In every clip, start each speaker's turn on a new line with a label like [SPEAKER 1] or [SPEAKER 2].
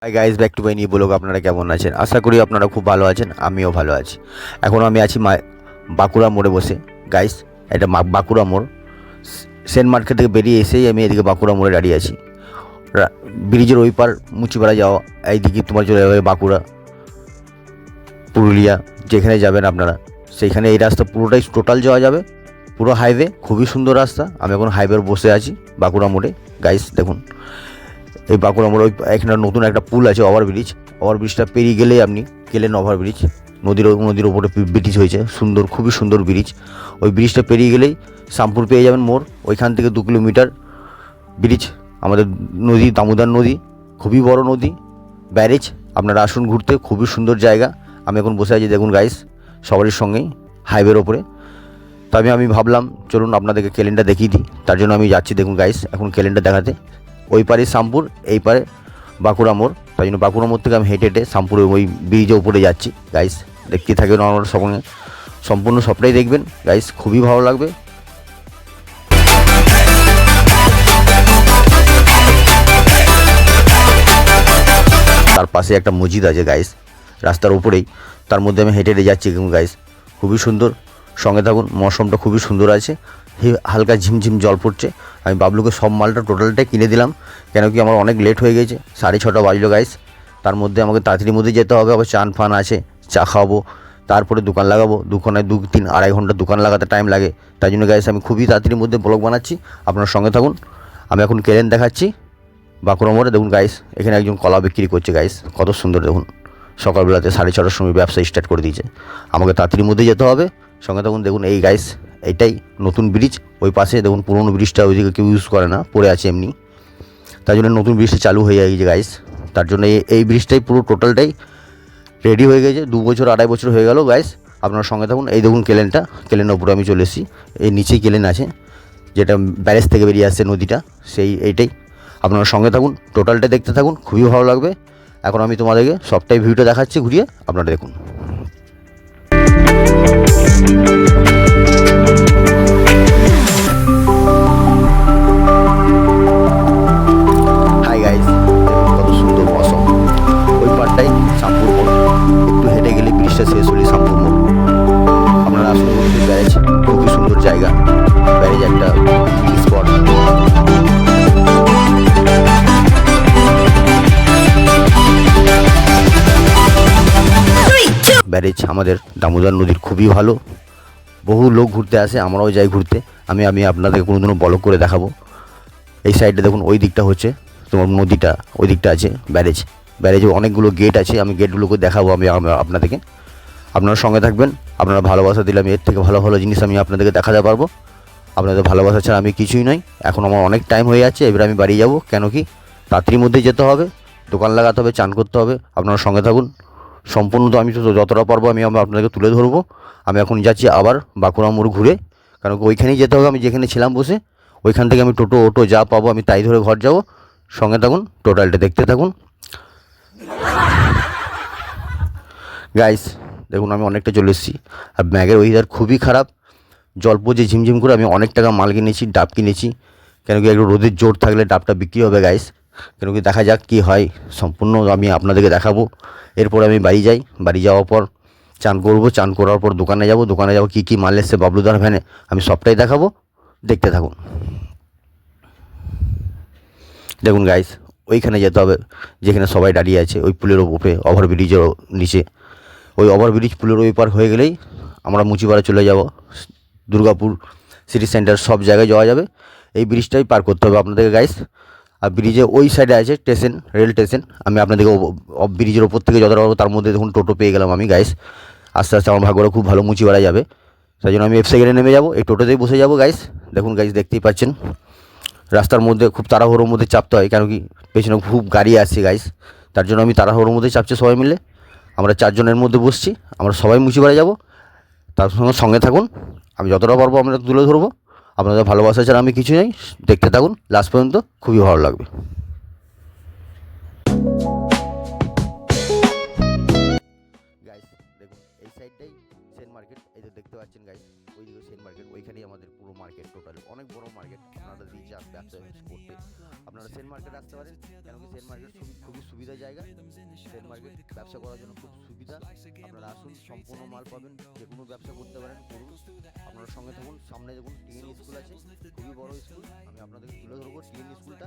[SPEAKER 1] Hi guys, back to my new blog. আপনারা কেমন আছেন? আশা করি আপনারা খুব ভালো আছেন, আমিও ভালো আছি। এখন আমি আছি বাঁকুড়া মোড়ে বসে। গাইস, এটা বাঁকুড়া মোড়। সেন্ট মার্কেট থেকে বেরিয়ে এসেই আমি এদিকে বাঁকুড়া মোড়ে দাঁড়িয়ে আছি। ব্রিজের ওই পার মুচিপাড়া যাওয়া, এইদিকে তোমার চলে যাবে বাঁকুড়া, পুরুলিয়া, যেখানে যাবেন আপনারা সেইখানে এই রাস্তা পুরোটাই টোটাল যাওয়া যাবে। পুরো হাইওয়ে, খুবই সুন্দর রাস্তা। আমি এখন হাইওয়ের বসে আছি বাঁকুড়া মোড়ে। গাইস দেখুন, এই বাঁকুড়া মোড়, এখানে নতুন একটা পুল আছে, ওভারব্রিজ। ওভারব্রিজটা পেরিয়ে গেলেই আপনি গেলেন ওভারব্রিজ। নদীর ওপরে ব্রিজ হয়েছে, সুন্দর, খুবই সুন্দর ব্রিজ। ওই ব্রিজটা পেরিয়ে গেলেই শ্যামপুর পেয়ে যাবেন মোড়। ওইখান থেকে 2 কিলোমিটার ব্রিজ, আমাদের নদী দামোদর নদী, খুবই বড় নদী, ব্যারেজ। আপনারা আসুন ঘুরতে, খুবই সুন্দর জায়গা। আমি এখন বসে আছি দেখুন গাইস, সবারই সঙ্গেই হাইওয়ের ওপরে। তবে আমি ভাবলাম চলুন আপনাদেরকে ক্যালেন্ডার দেখিয়ে দিই। তার জন্য আমি যাচ্ছি দেখুন গাইস, এখন ক্যালেন্ডার দেখাতে। ওই পারে শ্যামপুর, এই পারে বাঁকুড়া মোড়। তাই জন্য বাঁকুড়া মোড় থেকে আমি হেঁটে হেঁটে শ্যামপুরে ওই ব্রিজের উপরে যাচ্ছি। গাইস দেখতে থাকবেন আমার সঙ্গে, সম্পূর্ণ সবটাই দেখবেন গাইস, খুবই ভালো লাগবে। তার পাশে একটা মসজিদ আছে গাইস, রাস্তার উপরেই। তার মধ্যে আমি হেঁটে হেঁটে যাচ্ছি দেখুন গাইস, খুবই সুন্দর। সঙ্গে থাকুন, মৌসমটা খুবই সুন্দর আছে, হালকা ঝিমঝিম জল পড়ছে। আমি বাবলুকে সব মালটা টোটালটাই কিনে দিলাম, কেন কি আমার অনেক লেট হয়ে গেছে, 6:30 বাজলো গাইস। তার মধ্যে আমাকে তাড়াতাড়ির মধ্যে যেতে হবে, আবার চান ফান আছে, চা খাওয়াবো, তারপরে দোকান লাগাবো। দোকানে 2-3-2.5 ঘন্টা দোকান লাগাতে টাইম লাগে। তাই জন্য গাইস আমি খুবই তাড়াতাড়ির মধ্যে ব্লগ বানাচ্ছি, আপনার সঙ্গে থাকুন। আমি এখন কেলেন দেখাচ্ছি বাঁকুড়া মোড়ে। দেখুন গাইস, এখানে একজন কলা বিক্রি করছে গাইস, কত সুন্দর দেখুন। সকালবেলাতে 6:30টার সময় ব্যবসা স্টার্ট করে দিয়েছে। আমাকে তাড়াতাড়ির মধ্যে যেতে হবে, সঙ্গে থাকুন। দেখুন এই গাইস, এইটাই নতুন ব্রিজ। ওই পাশে দেখুন পুরনো ব্রিজটা ওইদিকে কেউ ইউজ করে না, পড়ে আছে এমনি। তাই জন্য নতুন ব্রিজটা চালু হয়ে গেছে গাইস। তার জন্য এই ব্রিজটাই পুরো টোটালটাই রেডি হয়ে গেছে। 2 বছর 2.5 বছর হয়ে গেল গাইস। আপনার সঙ্গে থাকুন। এই দেখুন কেলেনের উপরে আমি চলে এসেছি। এই নিচেই কেলেন আছে, যেটা ব্যারেজ থেকে বেরিয়ে আসছে নদীটা, এইটাই। আপনারা সঙ্গে থাকুন, টোটালটা দেখতে থাকুন, খুবই ভালো লাগবে। এখন আমি তোমাদেরকে সবটাই ভিউটা দেখাচ্ছি ঘুরিয়ে, আপনারা দেখুন। হাই গাইস, কত সুন্দর মৌসুম। ওই পারটাই শ্যামপুর মোড়, একটু হেঁটে গেলে ব্রিজটা শেষ হলে শ্যামপুর মোড়। আপনারা আসুন বলতে, ব্যারেজ খুবই সুন্দর জায়গা। ব্যারেজ একটা পিকনিক স্পট। ব্যারেজ আমাদের দামোদর নদীর খুবই ভালো, বহু লোক ঘুরতে আসে, আমরাও যাই ঘুরতে। আমি আপনাদেরকে কোনোদিনও ব্লগ করে দেখাবো। এই সাইডে দেখুন, ওই দিকটা হচ্ছে তোমার নদীটা, ওই দিকটা আছে ব্যারেজে অনেকগুলো গেট আছে। আমি গেটগুলোকে দেখাবো আপনাদেরকে। আপনারা সঙ্গে থাকবেন, আপনারা ভালোবাসা দিলে আমি এর থেকে ভালো ভালো জিনিস আমি আপনাদেরকে দেখাতে পারবো। আপনাদের ভালোবাসা ছাড়া আমি কিছুই নই। এখন আমার অনেক টাইম হয়ে যাচ্ছে, এবার আমি বাড়ি যাব, কেন কি রাত্রির মধ্যেই যেতে হবে, দোকান লাগাতে হবে, চান করতে হবে। আপনারা সঙ্গে থাকুন, সম্পূর্ণ তো আমি তো যতটা পারবো আমি আপনাদেরকে তুলে ধরবো। আমি এখন যাচ্ছি আবার বাঁকুড়া মোড় ঘুরে, কারণ ওইখানেই যেতে হবে। আমি যেখানে ছিলাম বসে, ওইখান থেকে আমি টোটো অটো যা পাবো আমি তাই ধরে ঘর যাব। সঙ্গে থাকুন, টোটালটা দেখতে থাকুন গাইস। দেখুন আমি অনেকটা চলে এসেছি, আর ব্যাগের ওয়েদার খুবই খারাপ, জল পড়ছে ঝিমঝিম করে। আমি অনেক টাকা মাল কিনেছি, ডাব কিনেছি, কেন কি একটু রোদের জোর থাকলে ডাবটা বিক্রি হবে গাইস। কেন কি দেখা যাক কী হয়, সম্পূর্ণ আমি আপনাদেরকে দেখাবো। এরপর আমি বাড়ি যাই, বাড়ি যাওয়ার পর চান করবো, চান করার পর দোকানে যাব কী কী মাল এসছে বাবলুদার ভ্যানে আমি সবটাই দেখাবো, দেখতে থাকুন। দেখুন গাইস, ওইখানে যেতে হবে যেখানে সবাই দাঁড়িয়ে আছে, ওই পুলের উপরে, ওভারব্রিজের নিচে। ওই ওভারব্রিজ পুলের ওই পার হয়ে গেলেই আমরা মুচিপাড়া চলে যাব, দুর্গাপুর সিটি সেন্টার সব জায়গায় যাওয়া যাবে। এই ব্রিজটাই পার করতে হবে আপনাদেরকে গাইস। আর ব্রিজে ওই সাইডে আছে স্টেশন, রেল স্টেশন। আমি আপনাদেরকে ব্রিজের ওপর থেকে যতটা পারবো, তার মধ্যে দেখুন টোটো পেয়ে গেলাম আমি গাইস। আস্তে আস্তে আমার ভাগ্যটা খুব ভালো, মুচিপাড়া যাবে। তাই জন্য আমি ওয়েবসাইটে নেমে যাবো, এই টোটোতেই বসে যাবো গাইস। দেখুন গাইস, দেখতেই পাচ্ছেন রাস্তার মধ্যে খুব তাড়াহুড়োর মধ্যে চাপতে হয়, কেন কি পেছনে খুব গাড়ি আসছে গাইস। তার জন্য আমি তাড়াহুড়োর মধ্যে চাপছি, সবাই মিলে আমরা 4 জনের মধ্যে বসছি, আমরা সবাই মুচিপাড়া যাব। তার সঙ্গে থাকুন, আমি যতটা পারবো আমরা তুলে ধরবো। আপনাদের ভালোবাসা ছাড়া আমি কিছু নেই, দেখতে থাকুন লাস্ট পর্যন্ত, খুবই ভালো লাগবে। গাইস দেখুন, এই সাইডটাই সেন মার্কেট, এই যে দেখতে পাচ্ছেন গাইস, ওইদিকে সেন মার্কেট, ওইখানেই আমাদের পুরো মার্কেট টোটাল অনেক বড় মার্কেট। আপনারা দিয়েছে ব্যবসা করতে আপনারা সেন মার্কেট আসতে পারেন, কেন কি সেন মার্কেট খুবই সুবিধা জায়গা। সেন মার্কেট ব্যবসা করার জন্য খুব সুবিধা। আপনারা আসুন, সম্পূর্ণ মাল পাবেন, যে কোনো ব্যবসা করতে পারেন, করুন। আপনারা সঙ্গে থাকুন। সামনে দেখুন টিএন স্কুল আছে, খুবই বড় স্কুল। আমি আপনাদেরকে তুলে ধরবো টিএন স্কুলটা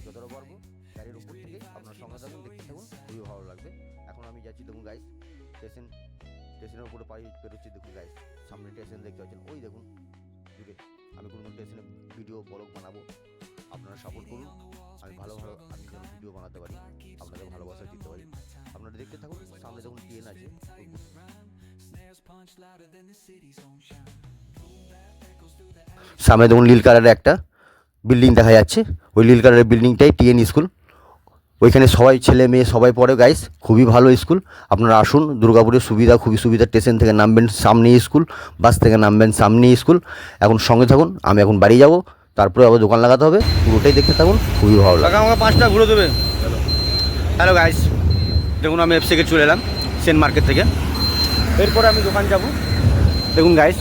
[SPEAKER 1] যতটা পারবো গাড়ির উপর থেকে। আপনার সঙ্গে থাকুন, দেখতে থাকুন, খুবই ভালো লাগবে। এখন আমি যাচ্ছি, দেখুন গাইস, স্টেশনের উপরে পাড়ি বেরোচ্ছি। দেখুন গাইস, সামনে স্টেশন দেখতে পাচ্ছেন, ওই দেখুন দূরে। আমি কোনো স্টেশনে ভিডিও ব্লগ বানাবো, আপনারা সাপোর্ট করুন। আমি যেন ভিডিও বানাতে পারি, আপনাদের ভালোবাসা দিতে পারি। আপনারা দেখতে থাকুন। সামনে দেখুন ট্রেন আছে, সামনে দেখুন নীল কালারের একটা বিল্ডিং দেখা যাচ্ছে। ওই নীল কালারের বিল্ডিংটাই টিএন স্কুল। ওইখানে সবাই ছেলে মেয়ে সবাই পড়ে গাইস, খুবই ভালো স্কুল। আপনারা আসুন, দুর্গাপুরের সুবিধা, খুবই সুবিধা। স্টেশন থেকে নামবেন সামনেই স্কুল, বাস থেকে নামবেন সামনেই স্কুল। এখন সঙ্গে থাকুন, আমি এখন বাড়ি যাব, তারপরে আবার দোকান লাগাতে হবে। পুরোটাই দেখতে থাকুন, খুবই ভালো লাগে। আমাকে 5টা ঘুরে দেবে। হ্যালো গাইস, দেখুন আমি এফসিকে চলে এলাম সেন মার্কেট থেকে। এরপরে আমি দোকান যাব। দেখুন গাইস,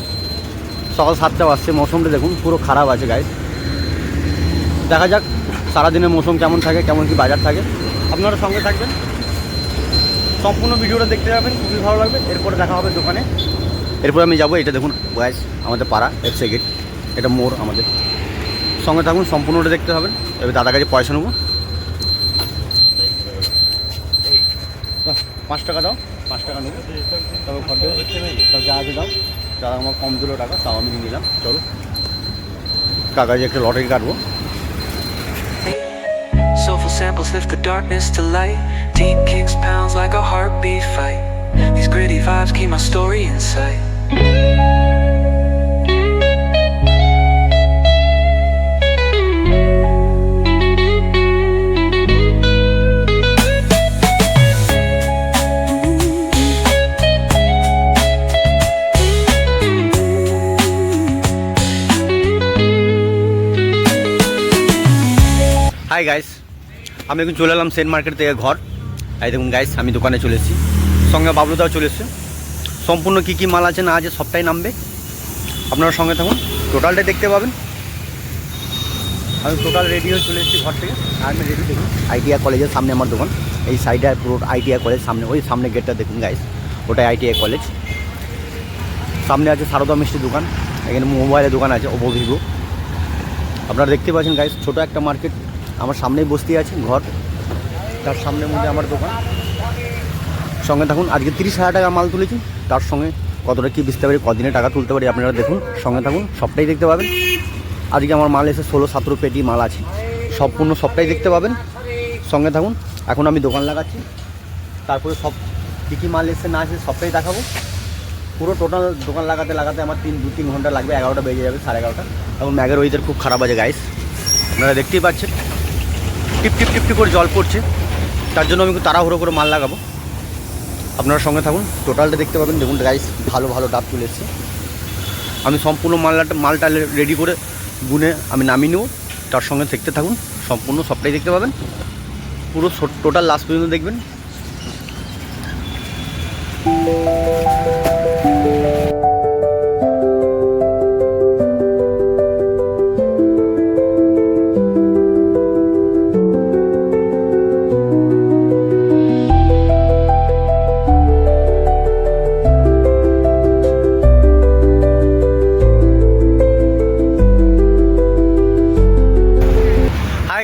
[SPEAKER 1] সকাল 7টা বাজছে, মৌসুমটা দেখুন পুরো খারাপ আছে গাইস। দেখা যাক সারাদিনের মৌসুম কেমন থাকে, কেমন কি বাজার থাকে। আপনারা সঙ্গে থাকবেন, সম্পূর্ণ ভিডিওটা দেখতে যাবেন, খুবই ভালো লাগবে। এরপরে দেখা হবে দোকানে। এরপরে আমি যাবো, এটা দেখুন গাইস আমাদের পাড়া এফসি গেট, এটা মোড় আমাদের। সঙ্গে থাকুন, সম্পূর্ণটা দেখতে হবে। এবার দাদার কাছে পয়সা নেবো। 5 টাকা দাও, 5 টাকা নেবো, তবে ঘর দেবো, তবে যা আছে দাও। দাদা আমার কম দিল টাকা, তাও আমি নিয়ে নিলাম। চলো কাকাজে একটা লটারি কাটবো।
[SPEAKER 2] Soulful samples lift the darkness to light. Deep kicks pounds like a heartbeat fight. These gritty vibes keep my story in sight.
[SPEAKER 1] Hi guys, আমি এখন চলে এলাম সেন মার্কেট থেকে ঘর। এই দেখুন গাইস, আমি দোকানে চলে এসেছি, সঙ্গে বাবলুদাও চলে এসছে। সম্পূর্ণ কী কী মাল আছে না আছে সবটাই নামবে। আপনারা সঙ্গে থাকুন, টোটালটাই দেখতে পাবেন। আমি টোটাল রেডি হয়ে চলে এসেছি ঘর থেকে। আর আমি রেডি দেখুন, আইটিআই কলেজের সামনে আমার দোকান। এই সাইডে পুরো আইটিআই কলেজ সামনে, ওই সামনে গেটটা দেখুন গাইস, ওটাই আইটিআই কলেজ। সামনে আছে সারদা মিষ্টির দোকান, এখানে মোবাইলের দোকান আছে, ওপো ভিভো। আপনারা দেখতে পাচ্ছেন গাইস, ছোটো একটা মার্কেট আমার সামনেই বসতে আছে ঘর, তার সামনের মধ্যে আমার দোকান। সঙ্গে থাকুন, আজকে 30,000 টাকা মাল তুলেছি, তার সঙ্গে কতটা কী বেচতে পারি, কদিনে টাকা তুলতে পারি, আপনারা দেখুন, সঙ্গে থাকুন, সবটাই দেখতে পাবেন। আজকে আমার মাল এসে 16-17 পেটি মাল আছে, সম্পূর্ণ সবটাই দেখতে পাবেন। সঙ্গে থাকুন, এখন আমি দোকান লাগাচ্ছি, তারপরে সব কী কী মাল এসে না আছে সবটাই দেখাবো। পুরো টোটাল দোকান লাগাতে আমার 2-3 ঘন্টা লাগবে, 11টা বেজে যাবে, 11:30। এখন ম্যাগের ওয়েদার খুব খারাপ আছে গাইস, আপনারা দেখতেই পাচ্ছেন, টিপ টিপ টিপ টিপ করে জল পড়ছে, তার জন্য আমি তাড়াহুড়ো করে মাল লাগাবো। আপনারা সঙ্গে থাকুন, টোটালটা দেখতে পাবেন। দেখুন গাইস, ভালো ভালো ডাব চলে এসছে। আমি সম্পূর্ণ মালটা রেডি করে গুনে আমি নামিয়ে নেব, তার সঙ্গে দেখতে থাকুন, সম্পূর্ণ সবটাই দেখতে পাবেন, পুরো টোটাল লাস্ট পর্যন্ত দেখবেন।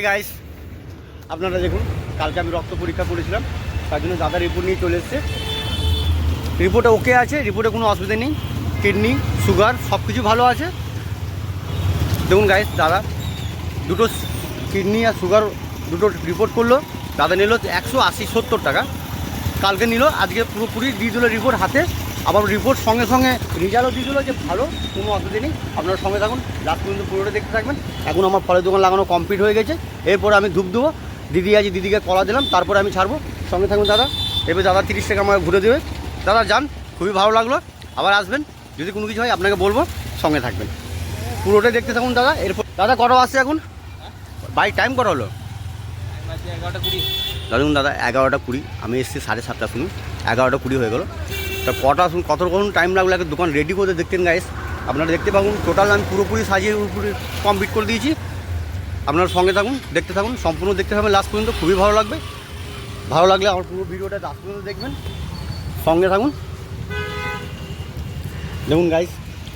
[SPEAKER 1] গাইস, আপনারা দেখুন, কালকে আমি রক্ত পরীক্ষা করেছিলাম, তার জন্য দাদা রিপোর্ট নিয়ে চলে এসছে। রিপোর্টে ওকে আছে, রিপোর্টে কোনো অসুবিধা নেই, কিডনি সুগার সব কিছু ভালো আছে। দেখুন গাইস, দাদা দুটো কিডনি আর সুগার দুটো রিপোর্ট করলো, দাদা নিল 180-70 টাকা। কালকে নিল, আজকে পুরোপুরি দিয়ে দিল রিপোর্ট হাতে, আবার রিপোর্ট সঙ্গে সঙ্গে রেজাল্টও দিয়ে দিল যে ভালো, কোনো অসুবিধা নেই। আপনারা সঙ্গে থাকুন, লাস্ট পর্যন্ত পুরোটা দেখতে থাকবেন। এখন আমার ফলের দোকান লাগানো কমপ্লিট হয়ে গেছে, এরপরে আমি ধূপ দেবো, দিদি আছে, দিদিকে কলা দিলাম, তারপরে আমি ছাড়বো। সঙ্গে থাকুন দাদা, এবার দাদা 30 টাকা আমাকে ঘুরে দেবে। দাদা যান, খুবই ভালো লাগলো, আবার আসবেন, যদি কোনো কিছু হয় আপনাকে বলবো, সঙ্গে থাকবেন, পুরোটাই দেখতে থাকুন দাদা। এরপর দাদা কটা আসছে এখন, বাইক টাইম কটা হলো?
[SPEAKER 2] 11:20।
[SPEAKER 1] দেখুন দাদা 11:20, আমি এসেছি 7:30 শুনুন, 11:20 হয়ে গেলো। তা কতক্ষণ টাইম লাগলো একটা দোকান রেডি করতে দেখতেন গাইস। আপনারা দেখতে পাবেন টোটাল আমি পুরোপুরি সাজিয়ে পুরোপুরি কমপ্লিট করে দিয়েছি। আপনারা সঙ্গে থাকুন, দেখতে থাকুন, সম্পূর্ণ দেখতে থাকবেন লাস্ট পর্যন্ত, খুবই ভালো লাগবে। ভালো লাগলে আমার পুরো ভিডিওটা লাস্ট পর্যন্ত দেখবেন, সঙ্গে থাকুন। দেখুন গাইস,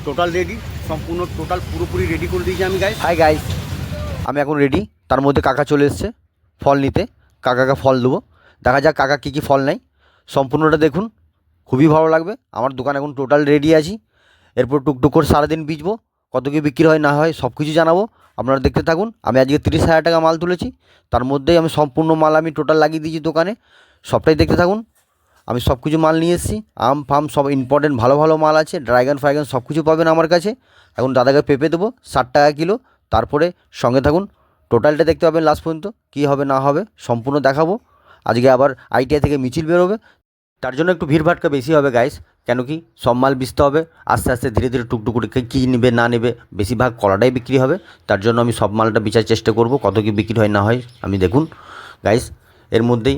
[SPEAKER 1] টোটাল রেডি, সম্পূর্ণ টোটাল পুরোপুরি রেডি করে দিয়েছি আমি গাইস। হাই গাইস, আমি এখন রেডি। তার মধ্যে কাকা চলে এসছে ফল নিতে, কাকাকে ফল দেবো। দেখা যাক কাকা কী কী ফল নেয়, সম্পূর্ণটা দেখুন, খুবই ভালো লাগবে। আমার দোকান এখন টোটাল রেডি আছি। এরপর টুকটুক করে সারাদিন বিচবো, কত কী বিক্রি হয় না হয় সব কিছু জানাবো, আপনারা দেখতে থাকুন। আমি আজকে 30,000 টাকা মাল তুলেছি, তার মধ্যেই আমি সম্পূর্ণ মাল আমি টোটাল লাগিয়ে দিয়েছি দোকানে, সবটাই দেখতে থাকুন। আমি সব কিছু মাল নিয়ে এসেছি, আম ফাম সব ইম্পর্টেন্ট ভালো ভালো মাল আছে, ড্রাগন ফ্রাগন সব কিছু পাবেন আমার কাছে। এখন দাদাকে পেঁপে দেবো 60 টাকা কিলো। তারপরে সঙ্গে থাকুন, টোটালটা দেখতে পাবেন লাস্ট পর্যন্ত, কী হবে না হবে সম্পূর্ণ দেখাবো। আজকে আবার ITI থেকে মিছিল বেরোবে, তার জন্য একটু ভিড়ভাটকা বেশি হবে গাইস। কেন কি সব মাল বেচতে হবে, আস্তে আস্তে ধীরে ধীরে টুকটুক করে কী নেবে না নেবে, বেশিরভাগ কলাটাই বিক্রি হবে। তার জন্য আমি সব মালটা বেচার চেষ্টা করব, কত কী বিক্রি হয় না হয় আমি দেখুন গাইস। এর মধ্যেই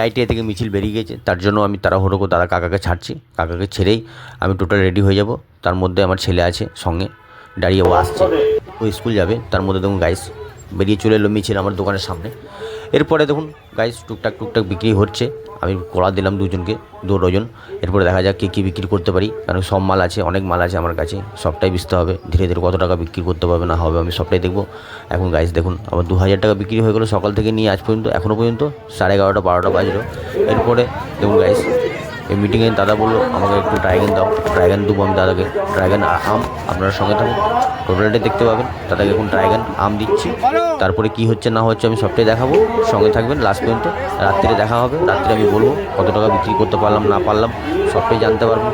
[SPEAKER 1] ITI থেকে মিছিল বেরিয়ে গেছে, তার জন্য আমি তাড়াহুড়ো করে দাদা কাকাকে ছাড়ছি। কাকাকে ছেড়েই আমি টোটাল রেডি হয়ে যাব। তার মধ্যে আমার ছেলে আছে সঙ্গে দাঁড়িয়ে, ও আসছে, ও স্কুল যাবে। তার মধ্যে দেখুন গাইস বেরিয়ে চলে এলো মিছিল আমার দোকানের সামনে। এরপরে দেখুন গাইস টুকটাক বিক্রি হচ্ছে, আমি কলা দিলাম 2 জনকে 2 ডজন। এরপরে দেখা যাক কী বিক্রি করতে পারি, কারণ সব মাল আছে, অনেক মাল আছে আমার কাছে, সবটাই বেচতে হবে। ধীরে ধীরে কত টাকা বিক্রি করতে পারবে না হবে আমি সবটাই দেখবো। এখন গাইস দেখুন আমার 2,000 টাকা বিক্রি হয়ে গেলো সকাল থেকে নিয়ে আজ পর্যন্ত, এখনও পর্যন্ত 11:30 12টা বাজলো। এরপরে দেখুন গাইস এই মিটিংয়ে দাদা বললো আমাকে একটু ড্রাগন দাও, ড্রাগন দেবো আমি দাদাকে, ড্রাগন আম। আপনার সঙ্গে থাকুন, টোটালটাই দেখতে পাবেন। দাদাকে এখন ড্রাগন আম দিচ্ছি, তারপরে কি হচ্ছে না হচ্ছে আমি সবটাই দেখাবো, সঙ্গে থাকবেন লাস্ট পর্যন্ত। রাত্রে দেখা হবে, রাত্রে আমি বলবো কত টাকা বিক্রি করতে পারলাম না পারলাম সবটাই জানতে পারবো।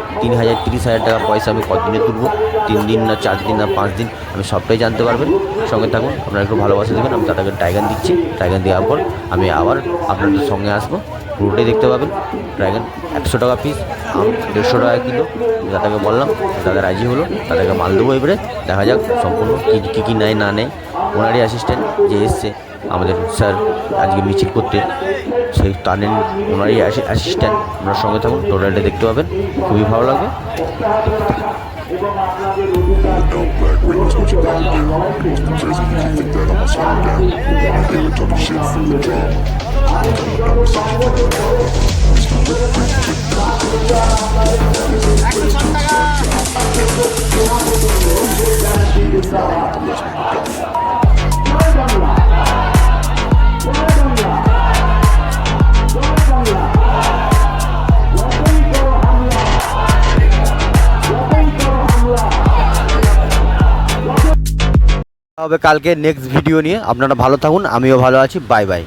[SPEAKER 1] 30,000 টাকা পয়সা আমি কতদিনে তুলবো, 3 দিন না 4 দিন না 5 দিন, আমি সবটাই জানতে পারবেন। সঙ্গে থাকুন, আপনারা একটু ভালোবাসা দেবেন। আমি দাদাকে ড্রাগন দিচ্ছি, ড্রাগন দেওয়ার পর আমি আবার আপনাদের সঙ্গে আসবো, পুরোটাই দেখতে পাবেন। ড্রাগন 100 টাকা পিস, আম 150 টাকা কিলো। দাদাকে বললাম, দাদা রাজি হলো, দাদাকে মাল দেবো। এবারে দেখা যাক সম্পূর্ণ কী নেয় না নেয়। ওনারই অ্যাসিস্ট্যান্ট যে এসছে আমাদের স্যার আজকে মিছিল করতে, সেই তাদের ওনারই অ্যাসিস্ট্যান্ট। আপনার সঙ্গে থাকুন, টোটালটা দেখতে পাবেন, খুবই ভালো লাগবে।
[SPEAKER 3] Without black rings, what you gotta do? Crazy, you can't think that I'ma slow down. They were talking shit for the drama. Coming down with such a fucking drama. I'm still with
[SPEAKER 1] হবে কালকে next video নিয়ে। আপনারা ভালো থাকুন, আমিও ভালো আছি। Bye bye.